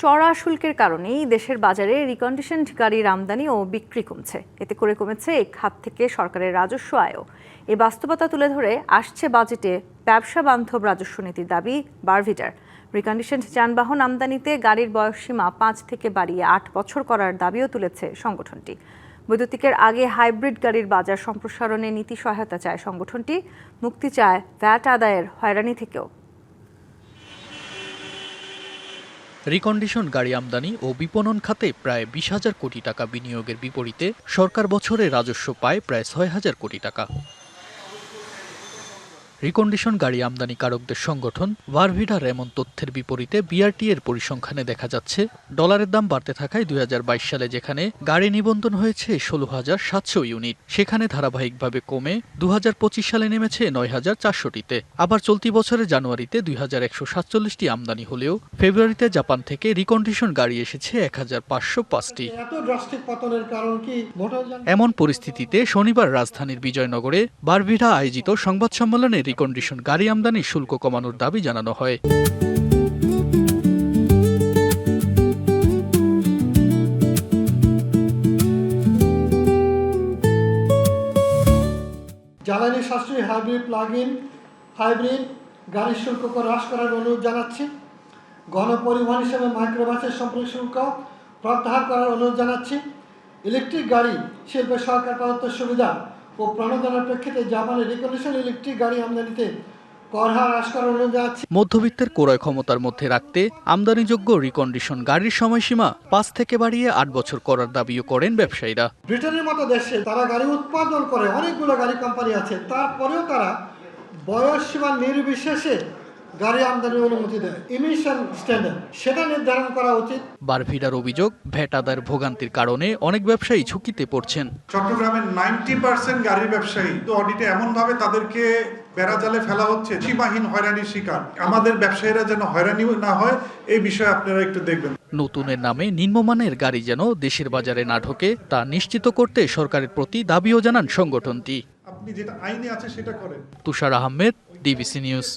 চড়া শুল্কের কারণেই দেশের বাজারে রিকন্ডিশনড গাড়ির আমদানি ও বিক্রি কমছে। এতে করে কমেছে এই খাত থেকে সরকারের রাজস্ব আয়ও। এই বাস্তবতা তুলে ধরে আসছে বাজেটে ব্যবসা বান্ধব রাজস্ব নীতির দাবি বারভিটার। রিকন্ডিশনড যানবাহন আমদানিতে গাড়ির বয়সসীমা 5 থেকে বাড়িয়ে 8 বছর করার দাবিও তুলেছে সংগঠনটি। বৈদ্যুতিকের আগে হাইব্রিড গাড়ির বাজার সম্প্রসারণে নীতি সহায়তা চায় সংগঠনটি। মুক্তি চায় ভ্যাট আদায়ের হয়রানি থেকেও। রিকন্ডিশন গাড়ি আমদানি ও বিপণন খাতে প্রায় 20,000 কোটি টাকা বিনিয়োগের বিপরীতে সরকার বছরে রাজস্ব পায় প্রায় 6,000 কোটি টাকা। রিকন্ডিশন গাড়ি আমদানিকারকদের সংগঠন ভারভিডার এমন তথ্যের বিপরীতে বিআরটি এর পরিসংখ্যানে দেখা যাচ্ছে, ডলারের দাম বাড়তে থাকায় 2022 সালে যেখানে গাড়ি নিবন্ধন হয়েছে 16,700 ইউনিট, সেখানে ধারাবাহিকভাবে কমে 2025 সালে নেমেছে 9,400টিতে। আবার চলতি বছরের জানুয়ারিতে 2,147টি আমদানি হলেও ফেব্রুয়ারিতে জাপান থেকে রিকন্ডিশন গাড়ি এসেছে 1,505টি। এমন পরিস্থিতিতে শনিবার রাজধানীর বিজয়নগরে বারভিডা আয়োজিত সংবাদ সম্মেলনে রিকন্ডিশন গাড়ি আমদানি শুল্ক কমানোর দাবি জানানো হয়। জ্বালানি সাশ্রয়ী হাইব্রিড প্লাগ-ইন হাইব্রিড গাড়ির শুল্ক হ্রাস করার অনুরোধ জানাচ্ছি। গণপরিবহন হিসেবে মাইক্রোবাসের সম্পর্ক শুল্ক প্রত্যাহার করার অনুরোধ জানাচ্ছি। ইলেকট্রিক গাড়ি শিল্পে সরকার প্রদত্ত সুবিধা ও প্রণোদনার প্রেক্ষিতে জাপানের রিকন্ডিশন ইলেকট্রিক গাড়ি আমদানিতে কর হার হ্রাস করার অনুরোধ জানাচ্ছি। মধ্যবিত্তের ক্রয় ক্ষমতার মধ্যে রাখতে আমদানিযোগ্য রিকন্ডিশন গাড়ির সময়সীমা 5 থেকে বাড়িয়ে 8 বছর করার দাবিও করেন ব্যবসায়ীরা। ব্রিটেনের মতো দেশে তারা গাড়ি উৎপাদন করে, অনেকগুলো গাড়ি কোম্পানি আছে, তারপরেও তারা বয়স সীমা নির্বিশেষে গাড়ি আমদানির অনুমতি দেয়। ইমিশন স্ট্যান্ডার্ড সেটা নির্ধারণ করা উচিত। বারভিডার অভিযোগ, ভ্যাট আদায়ের ভোগান্তির কারণে অনেক ব্যবসায়ী ঝুঁকিতে পড়ছেন। চট্টগ্রামের 90% গাড়ির ব্যবসায়ী তো অডিটে এমনভাবে তাদেরকে বেড়াজালে ফেলা হচ্ছে, সীমাহীন হয়রানির শিকার। আমাদের ব্যবসায়ীরা যেন হয়রানি না হয় এই বিষয়ে আপনারা একটু দেখবেন। নতুনের নামে নিম্নমানের গাড়ি যেন দেশের বাজারে না ঢোকে তা নিশ্চিত করতে সরকারের প্রতি দাবিও জানান সংগঠনটি। আপনি যেটা আইনে আছে সেটা করেন। তুষার আহমেদ, ডিবিসি নিউজ।